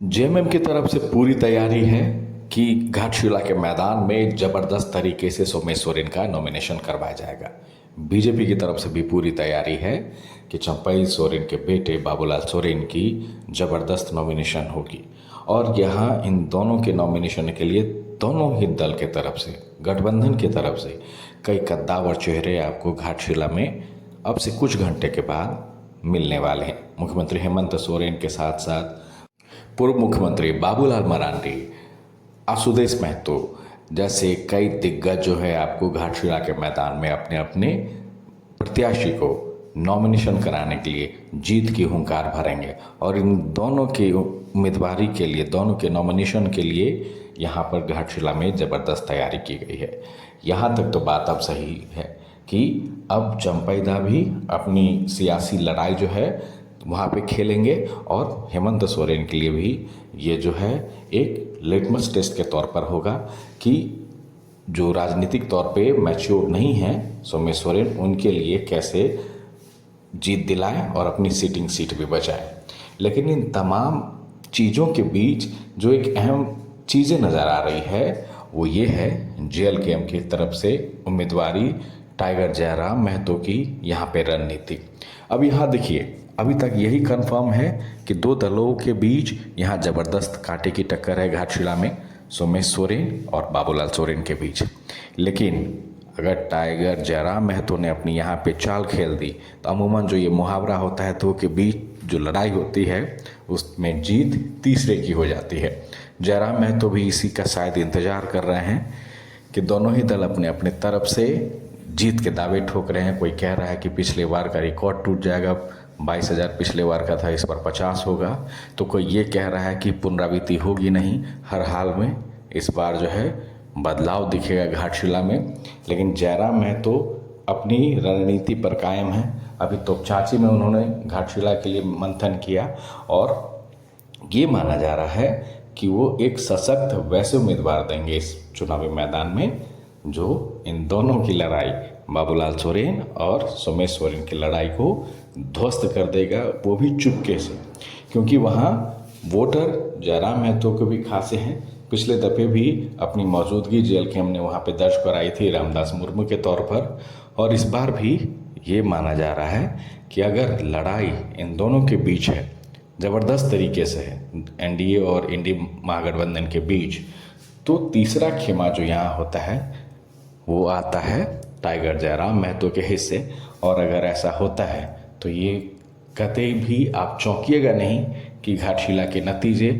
JMM की तरफ से पूरी तैयारी है कि घाटशिला के मैदान में जबरदस्त तरीके से सोमेश सोरेन का नॉमिनेशन करवाया जाएगा। बीजेपी की तरफ से भी पूरी तैयारी है कि चंपई सोरेन के बेटे बाबूलाल सोरेन की जबरदस्त नॉमिनेशन होगी और यहाँ इन दोनों के नॉमिनेशन के लिए दोनों ही दल के तरफ से, गठबंधन की तरफ से कई कद्दावर चेहरे आपको घाटशिला में अब से कुछ घंटे के बाद मिलने वाले हैं। मुख्यमंत्री हेमंत सोरेन के साथ साथ पूर्व मुख्यमंत्री बाबूलाल मरांडी, आशुतोष महतो जैसे कई दिग्गज जो है आपको घाटशिला के मैदान में अपने अपने प्रत्याशी को नॉमिनेशन कराने के लिए जीत की हुंकार भरेंगे और इन दोनों की उम्मीदवारी के लिए, दोनों के नॉमिनेशन के लिए यहाँ पर घाटशिला में ज़बरदस्त तैयारी की गई है। यहाँ तक तो बात अब सही है कि अब चंपैदा भी अपनी सियासी लड़ाई जो है वहाँ पे खेलेंगे और हेमंत सोरेन के लिए भी ये जो है एक लिटमस टेस्ट के तौर पर होगा कि जो राजनीतिक तौर पे मैच्योर नहीं है सोमेश सोरेन, उनके लिए कैसे जीत दिलाएं और अपनी सीटिंग सीट भी बचाएं। लेकिन इन तमाम चीज़ों के बीच जो एक अहम चीज़ें नज़र आ रही है वो ये है जेएलकेएम की तरफ से उम्मीदवारी टाइगर जयराम महतो की यहाँ पे रणनीति। अब यहाँ देखिए, अभी तक यही कंफर्म है कि दो दलों के बीच यहाँ ज़बरदस्त कांटे की टक्कर है घाटशिला में, सोमेश सोरेन और बाबूलाल सोरेन के बीच। लेकिन अगर टाइगर जयराम महतो ने अपनी यहाँ पे चाल खेल दी तो अमूमन जो ये मुहावरा होता है, दो के बीच जो लड़ाई होती है उसमें जीत तीसरे की हो जाती है। जयराम महतो भी इसी का शायद इंतज़ार कर रहे हैं कि दोनों ही दल अपने अपने तरफ से जीत के दावे ठोक रहे हैं। कोई कह रहा है कि पिछले बार का रिकॉर्ड टूट जाएगा, 22,000 पिछले बार का था, इस बार 50 होगा। तो कोई ये कह रहा है कि पुनरावृत्ति होगी नहीं, हर हाल में इस बार जो है बदलाव दिखेगा घाटशिला में। लेकिन जयराम महतो अपनी रणनीति पर कायम है। अभी तोपचांची में उन्होंने घाटशिला के लिए मंथन किया और ये माना जा रहा है कि वो एक सशक्त वैसे उम्मीदवार देंगे इस चुनावी मैदान में जो इन दोनों की लड़ाई, बाबूलाल सोरेन और सोमेश सोरेन की लड़ाई को ध्वस्त कर देगा, वो भी चुपके से। क्योंकि वहाँ वोटर जयराम महतो को भी खासे हैं। पिछले दफ़े भी अपनी मौजूदगी जेएलकेएम ने वहाँ पे दर्ज कराई थी रामदास मुर्मू के तौर पर, और इस बार भी ये माना जा रहा है कि अगर लड़ाई इन दोनों के बीच है, ज़बरदस्त तरीके से है एनडीए और इंडी महागठबंधन के बीच, तो तीसरा खेमा जो यहाँ होता है वो आता है टाइगर जयराम महतो के हिस्से। और अगर ऐसा होता है तो ये कतई भी आप चौंकिएगा नहीं कि घाटशिला के नतीजे